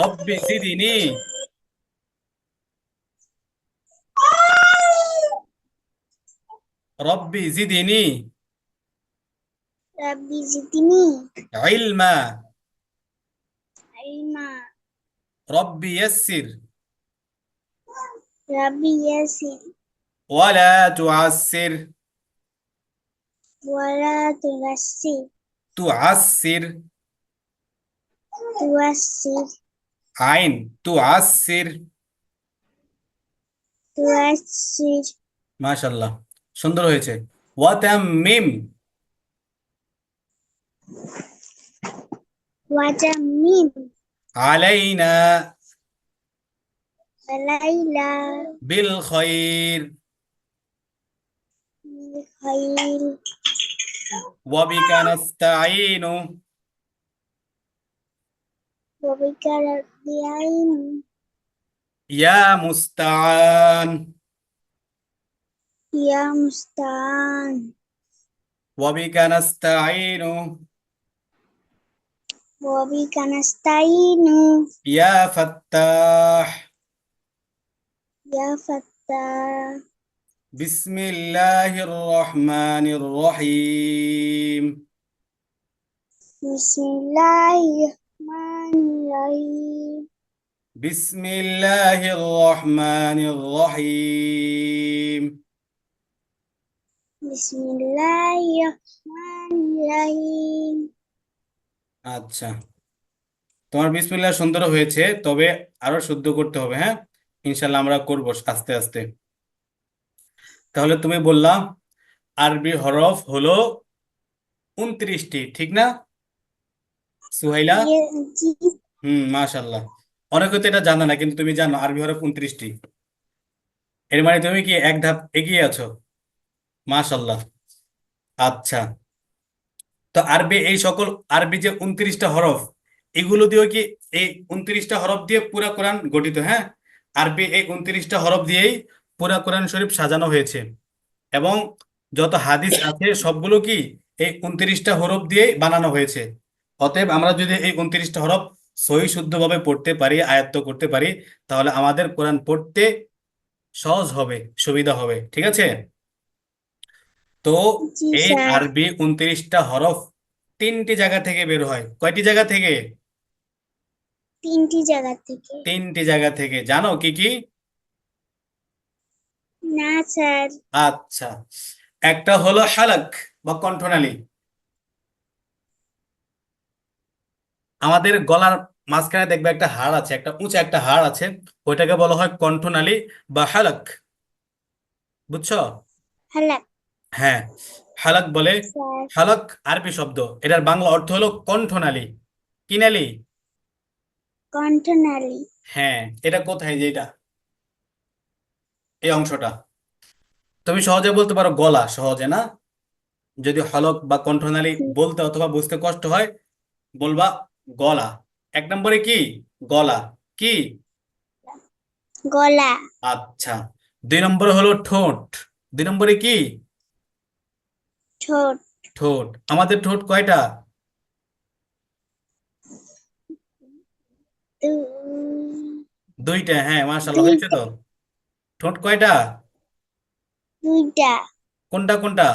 রব্বি জিদিনি রব্বি জিদিনি Rabbi zidni ইলমা ilma. রব্বি ইয়াসসির Rabbi yassir ওয়ালা তুআসসির wala tuyassir তুআসসির tuyassir আইন তুআসসির tuyassir মাশাআল্লাহ, সুন্দর হয়েছে। ওয়া তাম্মিম wa tammim আলাইনা alayla বিল খাইর bil khair ওয়া বিকা নাস্তাঈনু wa bika nasta'in ইয়া মুস্তাআন ya musta'an ওয়া বিকা নাস্তাঈনু wa bika nasta'inu ইয়া ফাত্তাহ ya fattah. বিসমিল্লাহির রহমানির রহিম Bismillahirrahmanirrahim. বিসমিল্লাহির রহমানির রহিম Bismillahirrahmanirrahim. আচ্ছা, তোমার বিসমিল্লাহ সুন্দর হয়েছে, তবে আরো শুদ্ধ করতে হবে। হ্যাঁ, ইনশাল্লাহ আমরা করব আস্তে আস্তে। তাহলে তুমি বললা আরবি হরফ হলো 29টি, ঠিক না সুহাইলা? জি, মাশাল্লাহ, অনেকে তো এটা জানে না, কিন্তু তুমি জানো আরবি হরফ 29টি। এর মানে তুমি কি এক ধাপ এগিয়ে আছো। মাশাল্লাহ। আচ্ছা, তো আরবি এই সকল আরবি যে 29টা হরফ, এগুলো দিয়েও কি এই 29টা হরফ দিয়ে পুরা কোরআন গঠিত। হ্যাঁ, আরবি এই 29টা হরফ দিয়েই পুরা কোরআন শরীফ সাজানো হয়েছে, এবং যত হাদিস আছে সবগুলো কি এই 29টা হরফ দিয়েই বানানো হয়েছে। অতএব আমরা যদি এই 29টা হরফ সহি শুদ্ধভাবে পড়তে পারি, আয়ত্ত করতে পারি, তাহলে আমাদের কোরআন পড়তে সহজ হবে, সুবিধা হবে। ঠিক আছে? তো জি এই স্যার। আরবি 29টা হরফ 3টি জায়গা থেকে বের হয়। কয়টি জায়গা থেকে? 3টি জায়গা থেকে। 3টি জায়গা থেকে। জানো কি কি? না স্যার। আচ্ছা, একটা হলো হালাক বা কণ্ঠনালী। আমাদের গলার মাঝখানে দেখবে একটা হাড় আছে, একটা উঁচা একটা হাড় আছে, ওইটাকে বলা হয় কণ্ঠনালী বা হালাক। বুঝছো? হালাক হ্যাঁ, হালাক বলে। স্যার। হালাক আরবি শব্দ, এটার বাংলা অর্থ হলো কণ্ঠনালী। কি নালী? কণ্ঠনালী। হ্যাঁ, এটা কোথায় যে এটা, এই অংশটা তুমি সহজে বলতে পারো গলা, সহজে না। যদি হলক বা কণ্ঠনালী বলতে অথবা বুঝতে কষ্ট হয়, বলবা গলা। 1 নম্বরে কি? গলা। কি? গলা। আচ্ছা, 2 নম্বরে হলো ঠোঁট। 2 নম্বরে কি? ঠোঁট। ঠোঁট। আমাদের ঠোঁট কয়টা? দু- 2টা। হ্যাঁ, মাশাআল্লাহ, হয়েছে দুইটা। তো। ঠোঁট কয়টা? দুইটা। কোনটা কোনটা?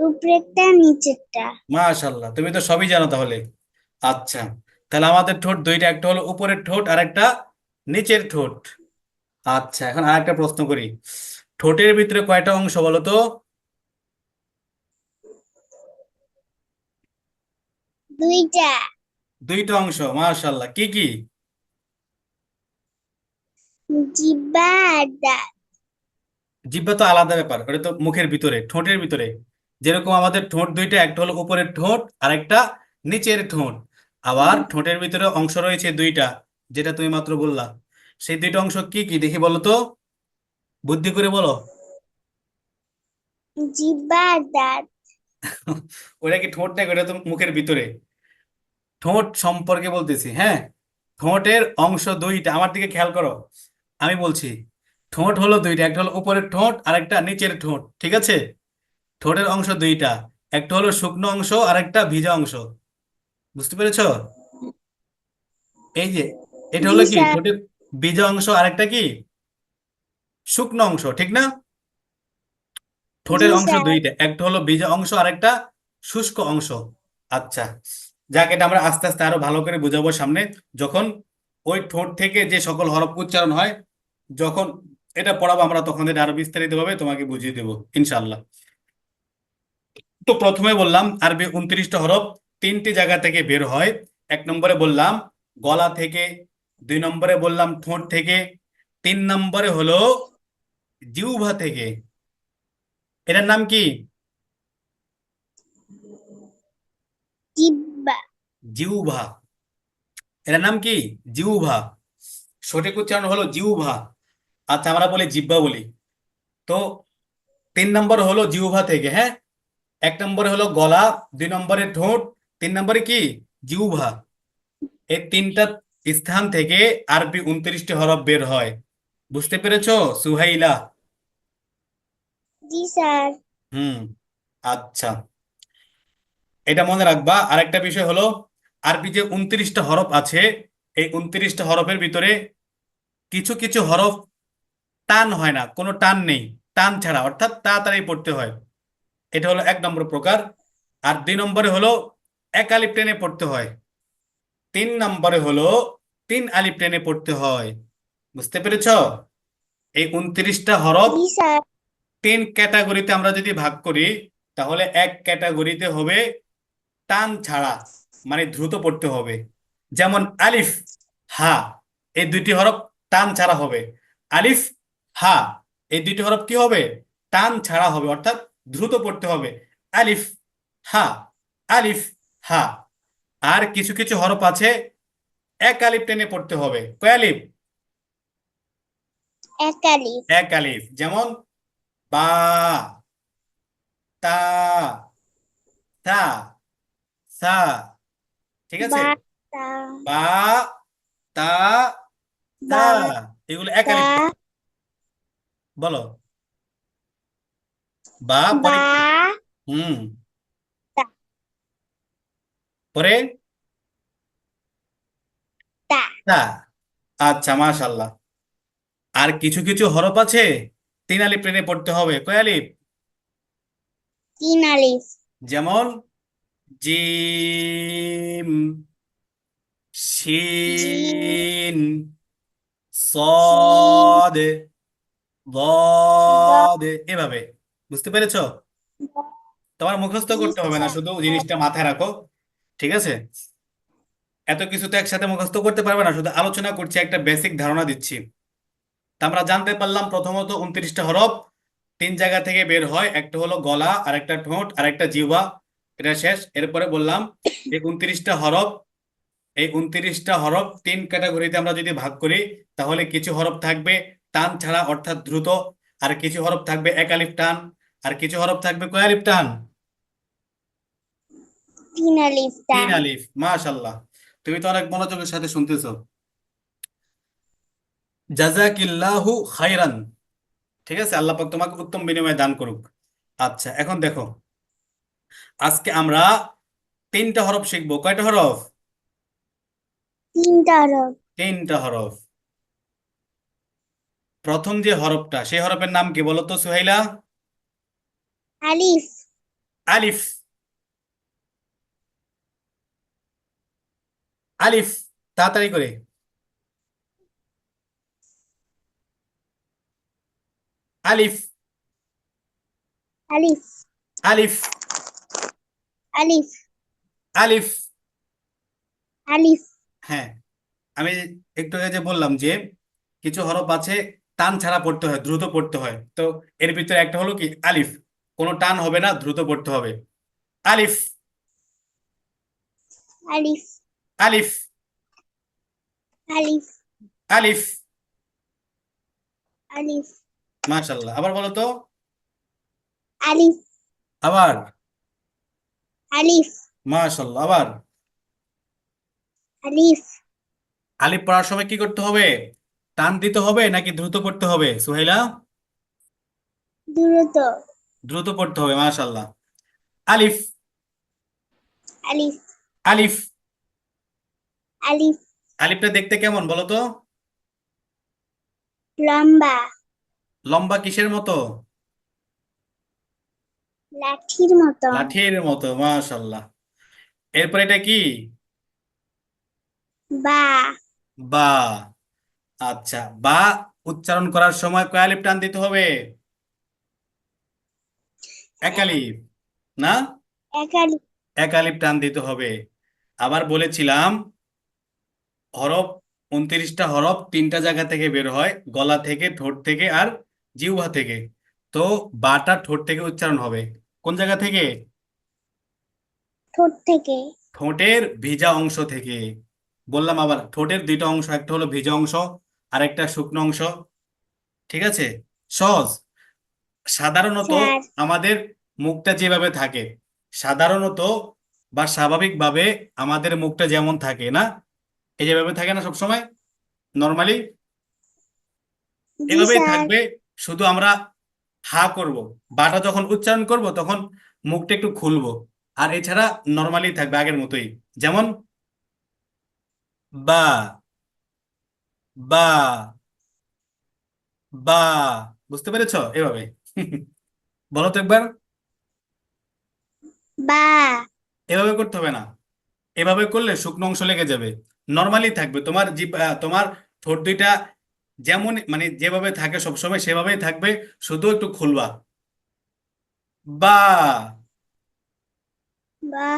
উপরেরটা নিচেরটা। মাশাআল্লাহ, তুমি তো সবই জানো তাহলে। আচ্ছা, তাহলে আমাদের ঠোঁট 2টা, একটা হলো উপরের ঠোঁট আর একটা নিচের ঠোঁট। আচ্ছা, এখন আরেকটা প্রশ্ন করি। ঠোঁটের ভিতরে কয়টা অংশ বলো তো? দুইটা। 2টা অংশ। মাশাআল্লাহ, কি কি? জিহ্বা আর দাঁত। জিহ্বা তো আলাদা ব্যাপার, ওটা তো মুখের ভিতরে, ঠোঁটের ভিতরে। যেরকম আমাদের ঠোঁট 2টা, একটা হলো উপরের ঠোঁট আর একটা নিচের ঠোঁট। আবার ঠোঁটের ভিতরে অংশ রয়েছে 2টা, যেটা তুমি মাত্র বললা। সেই 2টা অংশ কি কি দেখি বলো তো, বুদ্ধি করে বলো। জিহ্বা আর দাঁত। ওটা কি ঠোঁট নাকি, ওটা তো মুখের ভিতরে। ঠোঁট সম্পর্কে বলতেছি। হ্যাঁ, ঠোঁটের অংশ 2টা, আমার দিকে খেয়াল করো। আমি বলছি ঠোঁট হলো 2টা, একটা হলো উপরের ঠোঁট আর একটা নিচের ঠোঁট। ঠিক আছে? ঠোঁটের অংশ 2টা, একটা হলো শুকনো অংশ আর একটা ভিজা অংশ। বুঝতে পেরেছো? এই যে এটা জি হলো কি স্যার। ঠোঁটের বীজা অংশ, আরেকটা কি শুকনো অংশ, ঠিক না? জি ঠোঁটের অংশ স্যার। দুইটা, একটা হলো বীজা অংশ আরেকটা শুষ্ক অংশ। আচ্ছা, যাক এটা আমরা আস্তে আস্তে আরো ভালো করে বুঝাবো সামনে, যখন ওই ঠোঁট থেকে যে সকল হরফ উচ্চারণ হয়, যখন এটা পড়াবো আমরা তখন এটা আরো বিস্তারিত ভাবে তোমাকে বুঝিয়ে দেবো ইনশাআল্লাহ। তো প্রথমে বললাম আরবি 29টা হরফ তিনটি জায়গা থেকে বের হয়। এক নম্বরে বললাম গলা থেকে, দুই নম্বরে বললাম ঠোঁট থেকে, তিন নম্বরে হলো জিহ্বা থেকে। এটার নাম কি? জিব্বা। জিহ্বা। এটার নাম কি? জিহ্বা। সঠিক উচ্চারণ হলো জিহ্বা। আচ্ছা, আমরা বলি জিহ্বা বলি। তো তিন নম্বর হলো জিহ্বা থেকে, হ্যাঁ। এক নম্বরে হলো গলা, দুই নম্বরে ঠোঁট, তিন নম্বরে কি? জিহ্বা। এই তিনটা স্থান থেকে আরবি 29টি হরফ বের হয়। বুঝতে পেরেছো সুহাইলা? জি স্যার। হুম। আচ্ছা, এটা মনে রাখবা। আরেকটা বিষয় হলো আরবি যে 29টা হরফ আছে, এই 29টা হরফের ভিতরে কিছু কিছু হরফ টান হয় না, কোনো টান নেই, টান ছাড়া, অর্থাৎ তাড়াতাড়ি পড়তে হয়। এটা হলো এক নম্বর প্রকার। আর দুই নম্বরে হলো এক আলিফ টেনে পড়তে হয়। তিন নম্বরে হলো তিন আলিফ টেনে পড়তে হয়। বুঝতে পেরেছো? এই 29টা হরফ জি স্যার। তিন ক্যাটাগরিতে আমরা যদি ভাগ করি, তাহলে এক ক্যাটাগরিতে হবে টান ছাড়া, মানে দ্রুত পড়তে হবে। যেমন আলিফ, হা, এই দুইটি হরফ টান ছাড়া হবে। আলিফ, হা, এই দুইটি হরফ কি হবে? টান ছাড়া হবে, অর্থাৎ দ্রুত পড়তে হবে। আলিফ, হা, আলিফ, হা। আর কিছু কিছু হরফ আছে এক আলিফ টেনে পড়তে হবে। কয় আলিফ? একালি। এক আলিফ। যেমন বা, তা, থা, সা, ঠিক আছে? বাতা। বা, তা, সা, এগুলো এক বাতা। আলিফ। বলো। বা পরে বা। কি? হুম। পরে তা। তা। আচ্ছা, মাশাল্লাহ। আর কিছু কিছু হরফ আছে তিন আলিফ টেনে পড়তে হবে। কয় আলিফ? তিন আলিফ। যেমন জিম, জি। শিন, সিন। সদ, দ। ضاد, এভাবে। বুঝতে পেরেছো? দ। তোমার মুখস্থ জি করতে হবে না, স্যার। শুধু জিনিসটা মাথায় রাখো। ঠিক আছে? এত কিছু তো একসাথে মুখস্থ করতে পারবে না, শুধু আলোচনা করছি, একটা বেসিক ধারণা দিচ্ছি। তা আমরা জানতে পারলাম প্রথমত 29টা হরফ তিন জায়গা থেকে বের হয়, একটা হলো গলা, আরেকটা ঠোঁট, আরেকটা জিহ্বা। এটা শেষ। এরপরে বললাম এই 29টা হরফ, এই 29টা হরফ তিন ক্যাটাগরিতে আমরা যদি ভাগ করি, তাহলে কিছু হরফ থাকবে টান ছাড়া, অর্থাৎ দ্রুত। আর কিছু হরফ থাকবে এক আলিফ টান। আর কিছু হরফ থাকবে কয় আলিফ টান? তিন আলিফ তিন টান। আলিফ। মাশাল্লাহ, তুমি তো অনেক মনোযোগের সাথে শুনতেছো। জাজাকিল্লাহু খাইরান। ঠিক আছে, আল্লাহ পাক তোমাকে উত্তম বিনিময় দান করুক। আচ্ছা, এখন দেখো, আজকে আমরা তিনটা হরফ শিখবো। কয়টা হরফ? তিনটা হরফ। তিনটা হরফ। প্রথম যে হরফটা, সেই হরফের নাম কি বলো তো সুহাইলা? আলিফ। আলিফ। আলিফ, তাড়াতাড়ি করে। আলিফ। আলিফ। আলিফ। আলিফ। আলিফ। আলিফ। হ্যাঁ, আমি একটু আগে যে বললাম যে কিছু হরফ আছে টান ছাড়া পড়তে হয়, দ্রুত পড়তে হয়। তো এর ভিতরে একটা হলো কি আলিফ, কোনো টান হবে না, দ্রুত পড়তে হবে। আলিফ। আলিফ। আলিফ। আলিফ। আলিফ। আলিফ। মাশাল্লাহ, আবার বলো তো। আলিফ। আবার। আলিফ। মাশাল্লাহ, আবার। আলিফ। আলিফ পড়ার সময় কি করতে হবে? টান দিতে হবে নাকি দ্রুত পড়তে হবে সুহাইলা? দ্রুত। দ্রুত পড়তে হবে। মাশাল্লাহ। আলিফ। আলিফ। আলিফ। আলিফ। আলিফটা দেখতে কেমন বলো তো? লম্বা। লম্বা কিসের মতো? লাঠির মতন। লাঠির মতো, মাশাল্লাহ। এরপর এটা কি? বা। বা। আচ্ছা, বা উচ্চারণ করার সময় কয় আলিফ টান দিতে হবে? এক আলিফ না? একালি। এক আলিফ টান দিতে হবে। আবার বলেছিলাম হরফ, 29টা হরফ তিনটা জায়গা থেকে বের হয়, গলা থেকে, ঠোঁট থেকে আর জিহ্বা থেকে। তো বাটা ঠোঁট থেকে উচ্চারণ হবে। কোন জায়গা থেকে? ঠোঁট থেকে। ঠোঁটের ভিজা অংশ থেকে। বললাম আবার ঠোঁটের দুইটা অংশ, একটা হলো ভিজা অংশ আর একটা শুকনো অংশ। ঠিক আছে, সহজ। সাধারণত চার। আমাদের মুখটা যেভাবে থাকে, সাধারণত বা স্বাভাবিকভাবে আমাদের মুখটা যেমন থাকে না, এই যেভাবে থাকে না সবসময়, নর্মালি জি এভাবেই স্যার। থাকবে। শুধু আমরা হা করব, বাটা যখন উচ্চারণ করব তখন মুখটা একটু খুলবো। আর এছাড়া নর্মালি থাকবে আগের মতোই, যেমন বা, বা, বা। বুঝতে পেরেছো? এভাবে বলো তো একবার। বা। এভাবে করতে হবে না, এভাবে করলে শুকনো অংশ লেগে যাবে। নর্মালি থাকবে তোমার জিভ, তোমার ঠোঁট দুইটা যেমন মানে যেভাবে থাকে সবসময় সেভাবেই থাকবে, শুধু একটু খুলবা। বা। বা।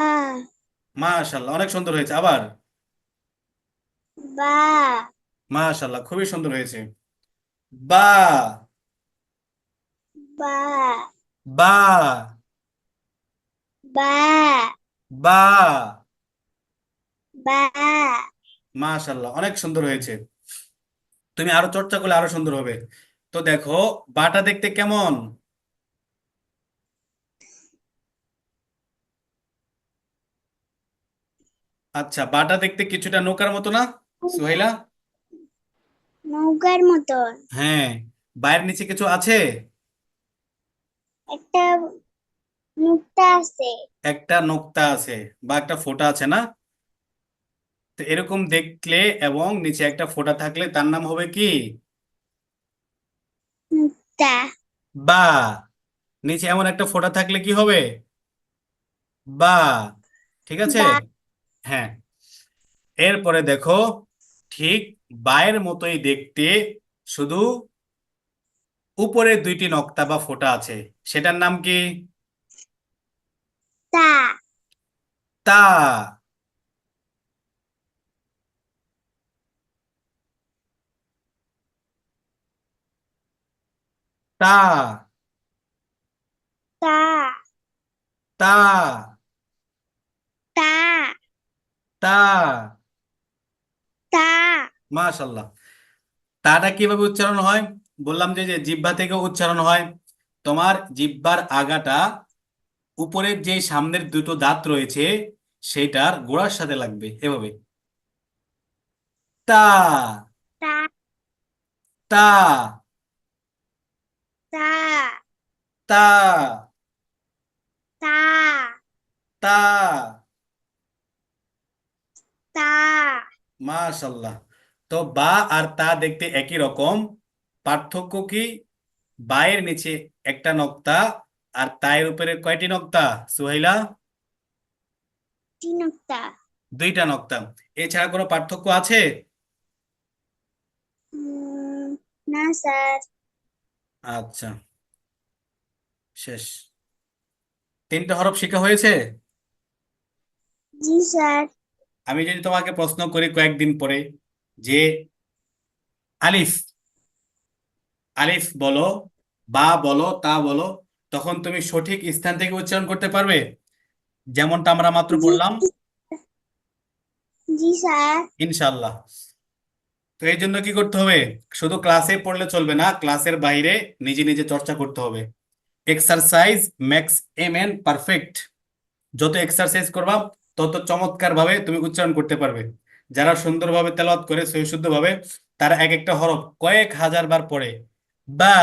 মাশাল্লাহ, অনেক সুন্দর হয়েছে। আবার বা। মাশাল্লাহ, খুবই সুন্দর হয়েছে। বা, বা। বা, বা। বা। বা। মাশাল্লাহ, অনেক সুন্দর হয়েছে। তুমি আরো চর্চা করলে আরো সুন্দর হবে। তো দেখো, বাটা দেখতে কেমন? আচ্ছা, বাটা দেখতে কিছুটা নৌকার মতো না, সুহাইলা? নৌকার মতন। হ্যাঁ। বায়ের নিচে কিছু আছে? একটা মুক্তা আছে। একটা নোক্তা আছে বা একটা ফোঁটা আছে না? তো এরকম দেখলে এবং নিচে একটা ফোঁটা থাকলে তার নাম হবে কি? মুক্তা। বা। নিচে এমন একটা ফোঁটা থাকলে কি হবে? বা। ঠিক আছে। বা। হ্যাঁ। এরপরে দেখো, ঠিক বায়ের মতোই দেখতে, শুধু উপরে দুইটি নক্তা বা ফোঁটা আছে, সেটার নাম কি? তা। তা। তা। তা। তা। তা। তা। তা। মাশাল্লাহ। তাটা কিভাবে উচ্চারণ হয়? বললাম যে যে জিহ্বা থেকে উচ্চারণ হয়। তোমার জিহ্বার আগাটা উপরের যে সামনের দুটো দাঁত রয়েছে সেটার গোড়ার সাথে লাগবে, এভাবে। তা। তা। তা। তা। তা। তা। তা। তা। মাশাল্লাহ। তো বা আর তা দেখতে একই রকম, পার্থক্য কি? বায়ের নিচে একটা নক্তা আর তায়ের উপরে কয়টি নক্তা, সুহাইলা? তিনটা। দুইটা নক্তা। এছাড়া কোনো পার্থক্য আছে? উম, না স্যার। আচ্ছা, শেষ। তিনটা হরফ শেখা হয়েছে। জি স্যার। আমি যদি তোমাকে প্রশ্ন করি কয়েকদিন পরে যে আলিফ, আলিফ বলো, বা বলো, তা বলো, তখন তুমি সঠিক স্থান থেকে উচ্চারণ করতে পারবে, যেমনটা আমরা মাত্র জি। পড়লাম? জি স্যার। ইনশাল্লাহ। তো এই জন্য কি করতে হবে? শুধু ক্লাসে পড়লে চলবে না, ক্লাসের বাইরে নিজে নিজে চর্চা করতে হবে। Exercise makes a man perfect. যত এক্সারসাইজ করবা তত চমৎকার ভাবে তুমি উচ্চারণ করতে পারবে। যারা সুন্দরভাবে তেলাওয়াত করে সহিশুদ্ধ ভাবে, তারা এক একটা হরফ কয়েক হাজার বার পড়ে। বা,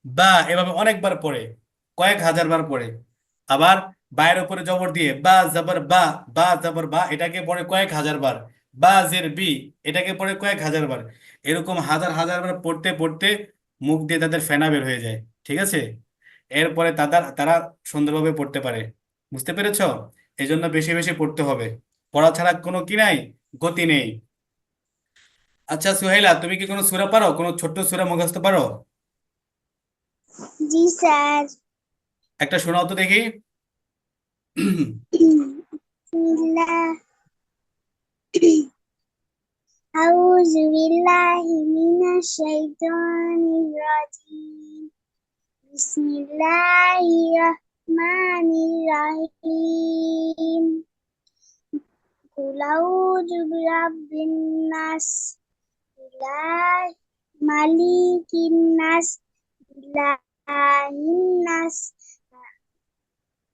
বা এভাবে অনেকবার পড়ে, কয়েক হাজার বার পড়ে। আবার বায়ের উপরে জবর দিয়ে বা জবর বা, বা জবর বা, এটাকে পড়ে কয়েক হাজার বার। বা জের বি, এটাকে পড়ে কয়েক হাজার বার, এরকম হাজার হাজার বার পড়তে পড়তে মুখ দিয়ে তাদের ফেনা বের হয়ে যায়। ঠিক আছে, এরপরে তারা তারা সুন্দরভাবে পড়তে পারে। বুঝতে পেরেছো? এই জন্য বেশি বেশি পড়তে হবে, পড়া ছাড়া কোনো কি নাই, গতি নেই। আচ্ছা সুহাইলা, তুমি কি কোনো সূরা পারো, কোনো ছোট্ট সূরা মুখস্থ পারো? জি স্যার। একটা শোনাও তো দেখি। বিসমিল্লাহ, আউযু বিল্লাহি মিনাশ শাইতানির রাজিম। বিসমিল্লাহির রহমানির রহিম। কুল আউযু বিরাব্বিন নাস, ইলাহি মালিকিন নাস, ইলাহিন নাস,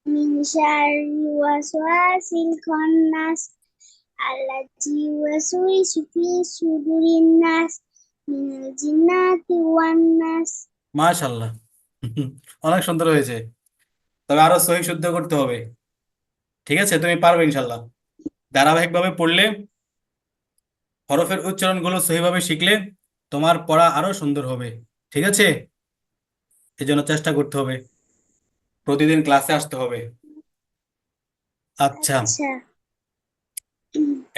মিন শাররি ওয়াসওয়াসিল খান্নাস, আল্লাযী ইউওয়াসওয়িসু ফি সুদুরিন নাস, মিনাল জিন্নাতি ওয়ান নাস। মাশাআল্লাহ, অনেক সুন্দর হয়েছে, তবে আরো সহি শুদ্ধ করতে হবে। ঠিক আছে, তুমি পারবে ইনশাল্লাহ। ধারাবাহিকভাবে পড়লে, হরফের উচ্চারণগুলো সহিভাবে শিখলে তোমার পড়া আরো সুন্দর হবে। ঠিক আছে, এই জন্য চেষ্টা করতে হবে, প্রতিদিন ক্লাসে আসতে হবে। আচ্ছা, আচ্ছা।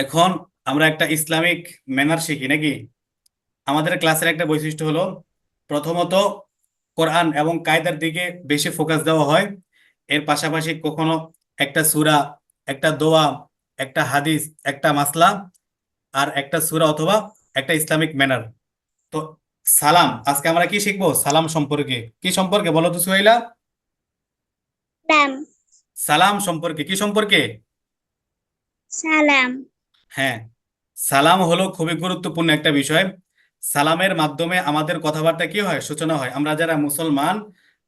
এখন আমরা একটা ইসলামিক ম্যানার শিখি নাকি? আমাদের ক্লাসের একটা বৈশিষ্ট্য হলো, প্রথমত কোরআন এবং কায়দার দিকে বেশি ফোকাস দেওয়া হয়। এর পাশাপাশি কখনো একটা সূরা, একটা দোয়া, একটা হাদিস, একটা মাসলা, আর একটা সূরা অথবা একটা ইসলামিক ম্যানার। তো সালাম, আজকে আমরা কি শিখবো? সালাম সম্পর্কে, কি সম্পর্কে বলো তো সুহাইলা? সালাম। সালাম সম্পর্কে, কি সম্পর্কে? সালাম। হ্যাঁ, সালাম হলো খুবই গুরুত্বপূর্ণ একটা বিষয়। সালামের মাধ্যমে আমাদের কথাবার্তা কি হয়, সূচনা হয়। আমরা যারা মুসলমান,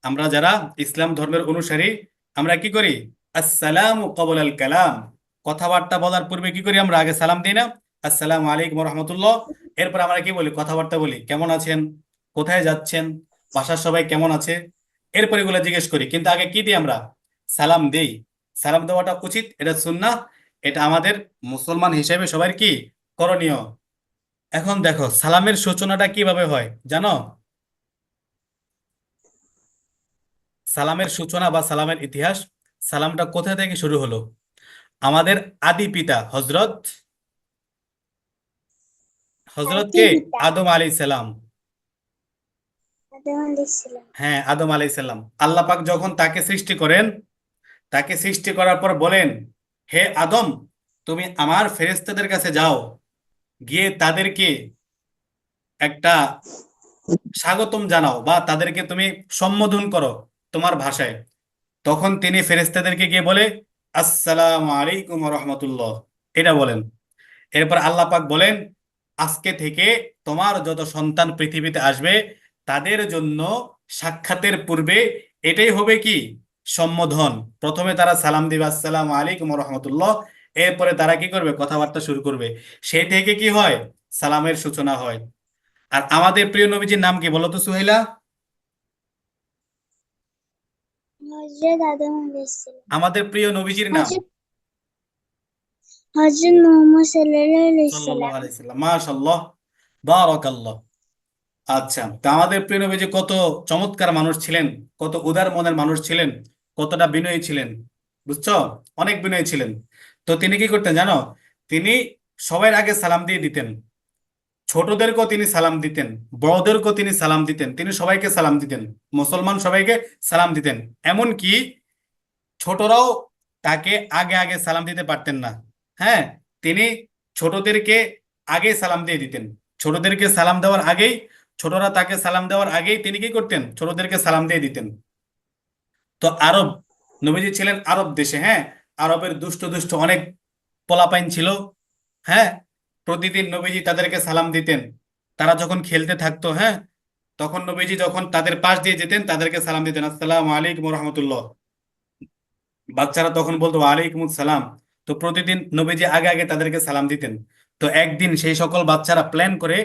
আমরা যারা ইসলাম ধর্মের অনুসারী, আমরা কি করি? আসসালামু ক্বাবলাল কালাম, কথাবার্তা বলার পূর্বে কি করি? আমরা আগে সালাম দিই না? আসসালামু আলাইকুম রহমতুল্লাহ। এরপর আমরা কি বলি? কথাবার্তা বলি, কেমন আছেন, কোথায় যাচ্ছেন, বাসার সবাই কেমন আছে, এরপর এগুলো জিজ্ঞেস করি। কিন্তু আগে কি দিই আমরা? সালাম দেই। সালাম দেওয়াটা উচিত, এটা সুন্নাহ, এটা আমাদের মুসলমান হিসেবে সবার কি করণীয়। এখন দেখো সালামের সূচনাটা কিভাবে হয় জানো? সালামের সূচনা বা সালামের ইতিহাস, সালামটা কোথা থেকে শুরু হলো? আমাদের আদি পিতা হজরত, হজরত আদি কে? পিতা আদম আলাইহিস সালাম। আদম আলাইহিস সালাম। হ্যাঁ, আদম আলাইহিস সালাম। আল্লাহ পাক যখন তাকে সৃষ্টি করেন, তাকে সৃষ্টি করার পর বলেন, হে আদম, তুমি আমার ফেরেশতাদের কাছে যাও, গিয়ে তাদেরকে একটা স্বাগতম জানাও, বা তাদেরকে তুমি সম্বোধন করো তোমার ভাষায়। তখন তিনি ফেরেশতাদেরকে গিয়ে বলে, আসসালামু আলাইকুম রহমতুল্লাহ, এটা বলেন। এরপর আল্লাহ পাক বলেন, আজকে থেকে তোমার যত সন্তান পৃথিবীতে আসবে, তাদের জন্য সাক্ষাতের পূর্বে এটাই হবে কি সম্বোধন। প্রথমে তারা সালাম দিবে, আসসালামু আলাইকুম রহমতুল্লাহ, এরপরে তারা কি করবে? কথাবার্তা শুরু করবে। সেই থেকে কি হয়? সালামের সূচনা হয়। আর আমাদের প্রিয় নবীজির নাম কি বলো তো সুহাইলা? হযরত আদম আলাইহিস সালাম। আমাদের প্রিয় নবীজির নাম? হযরত হযরত মুহাম্মদ সাল্লাল্লাহু আলাইহি সাল্লাল্লাহু সাল্লাম। আলাইহি সাল্লাম, মাশাআল্লাহ, বারাকাল্লাহ। আচ্ছা, তা আমাদের প্রিয় নবী যে কত চমৎকার মানুষ ছিলেন, কত উদার মনের মানুষ ছিলেন, কতটা বিনয়ী ছিলেন, বুঝছো? অনেক বিনয়ী ছিলেন। তো তিনি কি করতেন জানো? তিনি সবার আগে সালাম দিয়ে দিতেন, ছোটদেরকেও তিনি সালাম দিতেন, বড়দেরকেও তিনি সালাম দিতেন, তিনি সবাইকে সালাম দিতেন, মুসলমান সবাইকে সালাম দিতেন। এমনকি ছোটরাও তাকে আগে আগে সালাম দিতে পারতেন না। হ্যাঁ, তিনি ছোটদেরকে আগে সালাম দিয়ে দিতেন। ছোটদেরকে সালাম দেওয়ার আগেই, ছোটরা তাকে সালাম দেওয়ার আগেই তিনি কি করতেন? ছোটদেরকে সালাম দিয়ে দিতেন। তো আরব, নবীজি ছিলেন আরব দেশে। হ্যাঁ, আরবের দুষ্ট দুষ্ট অনেক পোলাপাইন ছিল। হ্যাঁ, প্রতিদিন নবীজি তাদেরকে সালাম দিতেন। তারা যখন খেলতে থাকতো, হ্যাঁ, তখন নবীজি যখন তাদের পাশ দিয়ে যেতেন, তাদেরকে সালাম দিতেন, আসসালামু আলাইকুম রহমতুল্লাহ। বাচ্চারা তখন বলতো ওয়ালাইকুম সালাম। তো প্রতিদিন নবীজি আগে আগে তাদেরকে সালাম দিতেন। তো একদিন সেই সকল বাচ্চারা প্ল্যান করে,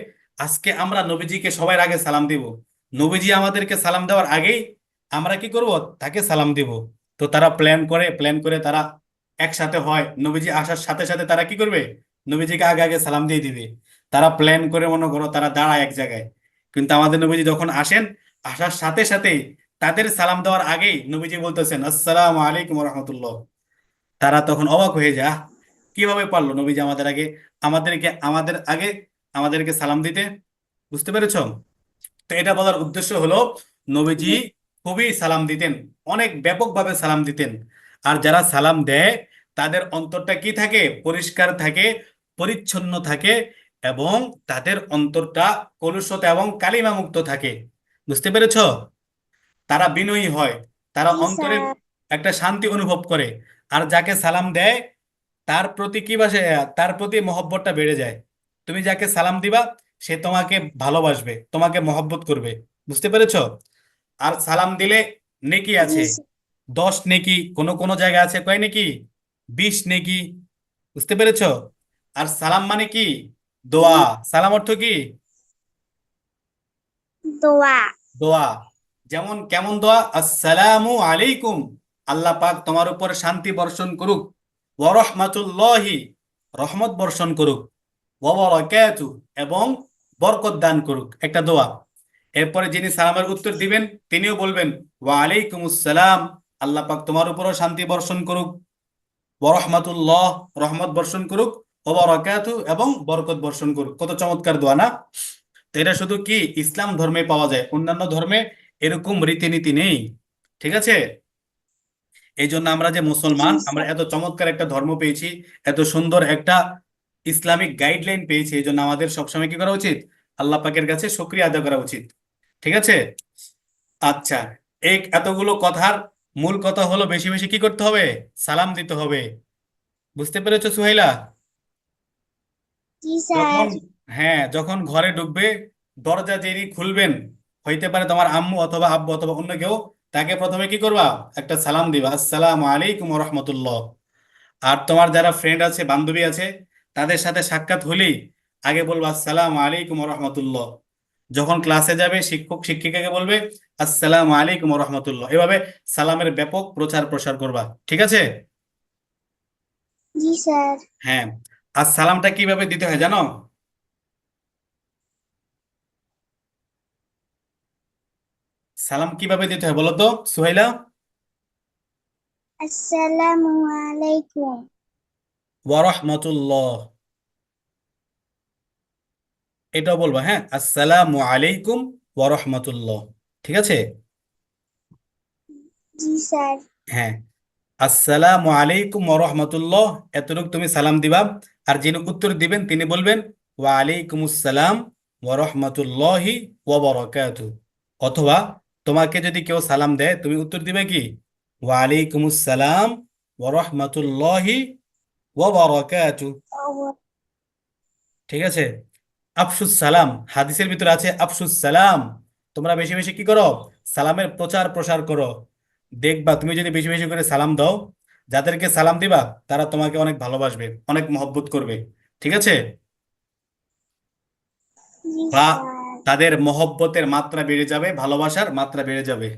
আজকে আমরা নবীজিকে সবার আগে সালাম দিব, নবীজি আমাদেরকে সালাম দেওয়ার আগেই আমরা কি করব? তাকে সালাম দিব। তো তারা প্ল্যান করে তারা একসাথে হয়, নবীজি আসার সাথে সাথে তারা কি করবে? নবীজিকে আগে আগে সালাম দিয়ে দিবে। তারা প্ল্যান করে, মনে করো তারা দাঁড়ায় এক জায়গায়, কিন্তু আমাদের নবীজি যখন আসেন, আসার সাথে সাথেই তাদের সালাম দেওয়ার আগেই নবীজি বলতেছেন আসসালামু আলাইকুম রহমতুল্লাহ। তারা তখন অবাক হয়ে যায়, "আহ, কিভাবে পারলো নবীজি আমাদের আগে আমাদেরকে সালাম দিতে?" বুঝতে পেরেছো? তো এটা বলার উদ্দেশ্য হলো, নবীজি জি খুবই সালাম দিতেন, অনেক ব্যাপকভাবে সালাম দিতেন। আর যারা সালাম দেয় তাদের অন্তরটা কি থাকে? পরিষ্কার থাকে, পরিচ্ছন্ন থাকে, এবং তাদের অন্তরটা কলুষতা এবং কালিমা মুক্ত থাকে। বুঝতে পেরেছো? তারা বিনয়ী হয়, তারা জি অন্তরে স্যার। একটা শান্তি অনুভব করে। আর যাকে সালাম দেয় তার প্রতি কি বাসে, তার প্রতি মহব্বতটা বেড়ে যায়। তুমি যাকে সালাম দিবা সে তোমাকে ভালোবাসবে, তোমাকে মহব্বত করবে। বুঝতে পেরেছো? আর সালাম দিলে নেকি জি আছে, 10 নেকি, কোন কোন জায়গা আছে কয় নেকি, 20 নেকি। বুঝতে পেরেছো? আর সালাম মানে কি? দোয়া। জি। সালাম অর্থ কি? দোয়া। দোয়া। যেমন কেমন দোয়া? আসসালামু আলাইকুম, আল্লাহ পাক তোমার উপর শান্তি বর্ষণ করুক। ওয়া রাহমাতুল্লাহি, রহমত বর্ষণ করুক। ওয়া বারাকাতু, এবং বরকত দান করুক, একটা দোয়া। এরপরে যিনি সালামের উত্তর দিবেন তিনিও বলবেন ওয়া আলাইকুমুস সালাম, আল্লাহ পাক তোমার উপরও শান্তি বর্ষণ করুক। ওয়া রাহমাতুল্লাহ, রহমত বর্ষণ করুক। ওয়া বারাকাতু, এবং বরকত বর্ষণ করুক। কত চমৎকার দোয়া না? তো এটা শুধু কি ইসলাম ধর্মে পাওয়া যায়, অন্যান্য ধর্মে এরকম রীতিনীতি নেই। ঠিক আছে? এই জন্য আমরা যে জি মুসলমান, আমরা স্যার। এত চমৎকার একটা ধর্ম পেয়েছি, এত সুন্দর একটা ইসলামিক গাইডলাইন পেয়েছি, এই জন্য আমাদের সবসময় কি করা উচিত? আল্লাহ পাকের কাছে শুকরিয়া আদায় করা উচিত। ঠিক আছে? আচ্ছা, এই এতগুলো কথার মূল কথা হলো বেশি বেশি কি করতে হবে? সালাম দিতে হবে। বুঝতে পেরেছো সুহাইলা? জি স্যার। যখন, হ্যাঁ, যখন ঘরে ঢুকবে, দরজা যিনি খুলবেন, হইতে পারে তোমার আম্মু অথবা আব্বু অথবা অন্য কেউ, তাকে প্রথমে কি করবা? একটা সালাম দিবা, আসসালামু আলাইকুম রহমতুল্লাহ। আর তোমার যারা ফ্রেন্ড আছে, বান্ধবী আছে, তাদের সাথে সাক্ষাৎ হলেই আগে বলবা আসসালামু আলাইকুম রহমতুল্লাহ। যখন ক্লাসে যাবে, শিক্ষক শিক্ষিকাকে বলবে আসসালামু আলাইকুম রহমতুল্লাহ। এভাবে সালামের ব্যাপক প্রচার প্রসার করবা। ঠিক আছে? জি স্যার। হ্যাঁ। আর সালামটা কিভাবে দিতে হয় জানো? সালাম কিভাবে দিতে হয় বলো তো সুহাইলা? আসসালামু আলাইকুম। ওয়ারহমতুল্লাহ, এটাও বলবা, হ্যাঁ, আসসালামু আলাইকুম ওয়ারহমতুল্লাহ। ঠিক আছে? জি স্যার। হ্যাঁ, আসসালামু আলাইকুম ওয়ারহমতুল্লাহ, এতটুকু তুমি সালাম দিবা। আর যিনি উত্তর দিবেন তিনি বলবেন ওয়া আলাইকুম আসসালাম ওয়ারহমতুল্লাহি ওয়াবারাকাতুহু। অথবা তোমাকে যদি কেউ সালাম দেয়, তুমি উত্তর দিবে কি? ওয়া আলাইকুম আসসালাম ওয়ারহমতুল্লাহি ওয়াবারাকাতুহু। ও- ঠিক আছে? আফসুস সালাম, হাদিসের ভিতরে আছে আফসুস সালাম। তোমরা বেশি বেশি কি করো? সালামের প্রচার প্রসার করো। দেখবা তুমি যদি বেশি বেশি করে সালাম দাও, যাদেরকে সালাম দিবা তারা তোমাকে অনেক ভালোবাসবে, অনেক মহব্বত করবে। ঠিক আছে? জি বা স্যার। তাদের মহব্বতের মাত্রা বেড়ে যাবে, ভালোবাসার মাত্রা বেড়ে যাবে।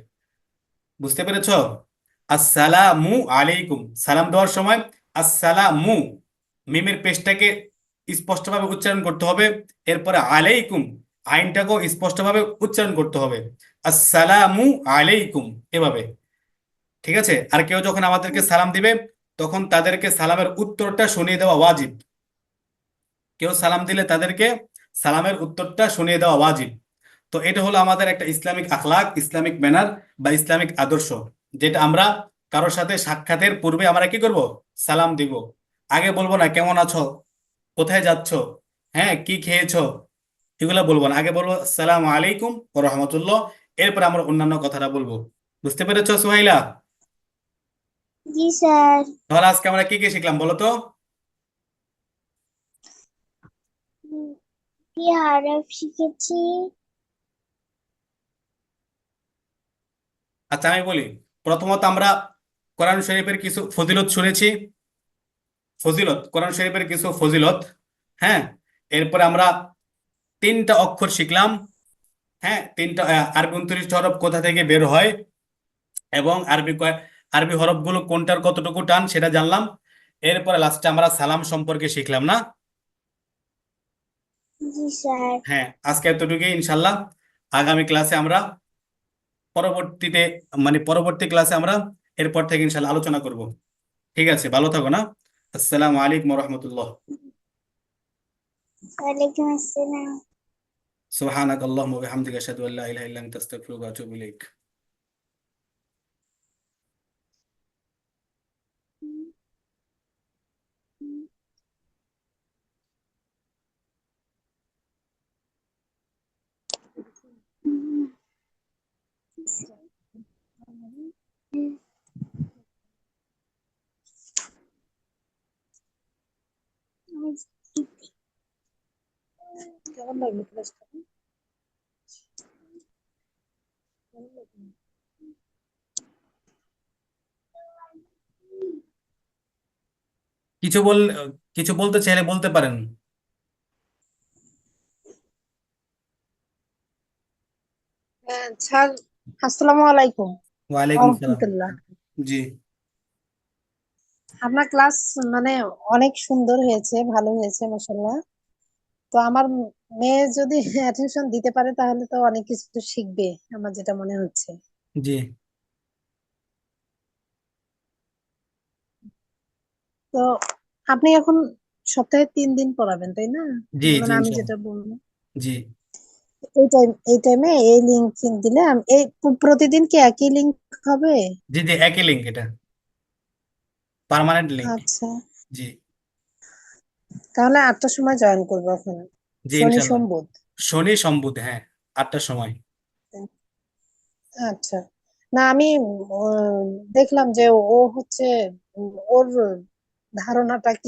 বুঝতে পেরেছো? আসসালামু আলাইকুম, সালাম দেওয়ার সময় আসসালামু, মিমের পেশটাকে স্পষ্টভাবে উচ্চারণ করতে হবে। এরপরে আলাইকুম, আইনটাকেও স্পষ্টভাবে উচ্চারণ করতে হবে, আসসালামু আলাইকুম, এভাবে। ঠিক আছে? আর কেউ যখন আমাদেরকে সালাম দিবে, তখন তাদেরকে সালামের উত্তরটা শুনিয়ে দেওয়া ওয়াজিব। কেউ সালাম দিলে তাদেরকে সালামের উত্তরটা শুনিয়ে দেওয়া ওয়াজিব। তো এটা হলো আমাদের একটা ইসলামিক আখলাক, ইসলামিক ম্যানার, বা ইসলামিক আদর্শ, যেটা আমরা কারোর সাথে সাক্ষাতের পূর্বে আমরা কি করব? সালাম দিব। আগে বলবো না কেমন আছো, কোথায় যাচ্ছ, হ্যাঁ কি খেয়েছো, এগুলো বলবো না। আগে বলবো আসসালামু আলাইকুম ও রহমতুল্লাহ, এরপর আমরা অন্যান্য কথাটা বলবো। বুঝতে পেরেছো সুহাইলা? জি স্যার। তাহলে আজকে আমরা কি কি শিখলাম বলো তো? কি হরফ শিখেছি? আচ্ছা আমি বলি, প্রথমত আমরা কোরআন শরীফের কিছু ফজিলত শুনেছি, ফজিলত, কোরআন শরীফের কিছু ফজিলত। হ্যাঁ। এরপরে আমরা 3টা অক্ষর শিখলাম। হ্যাঁ, 3টা আরবি 29টা হরফ কোথা থেকে বের হয়, এবং আরবি হরফগুলো কোনটার কতটুকু টান সেটা জানলাম। এরপরে লাস্টে আমরা সালাম সম্পর্কে শিখলাম না? জি স্যার। হ্যাঁ, আজকে এতটুকুই ইনশাল্লাহ। আগামী ক্লাসে আমরা পরবর্তীতে মানে পরবর্তী ক্লাসে আমরা এরপর থেকে ইনশাল্লাহ আলোচনা করব। ঠিক আছে, ভালো থাকো না। আসসালামু আলাইকুম রহমতুল্লাহ। ওয়ালাইকুম আসসালাম। সুবহানাক আল্লাহুম্মা ওয়া বিহামদিকা আশহাদু আল্লা ইলাহা ইল্লা আনতা আস্তাগফিরুকা ওয়া আতুবু ইলাইক। কেমন লাগলো ক্লাসটা? কিছু বল কিছু বলতে চাইলে বলতে পারেন। স্যার, আসসালামু আলাইকুম ওয়ালাইকুম সালাম। রহমতুল্লাহ। জি। আপনার ক্লাস মানে অনেক সুন্দর হয়েছে, ভালো হয়েছে মাশাআল্লাহ। তো আমার মেয়ে যদি অ্যাটেনশন দিতে পারে তাহলে তো অনেক কিছু শিখবে, আমার যেটা মনে হচ্ছে। জি। তো আপনি এখন সপ্তাহে 3 দিন পড়াবেন তাই না? জি। জি মানে আমি ইনশাল্লাহ। যেটা বলবো, জি। এই টাইমে এই লিঙ্ক দিলে এই প্রতিদিন কি একই লিঙ্ক হবে? জি। জি, একই লিঙ্ক, এটা পার্মানেন্ট লিঙ্ক। আচ্ছা, জি। তাহলে 8টার সময় জয়েন করবো এখন, জি শনি ইনশাল্লাহ। সোম বুধ। শনি সম্বুধ, হ্যাঁ, 8টার সময়। আচ্ছা, না আমি দেখলাম যে ও হচ্ছে ওর ধারণাটা কি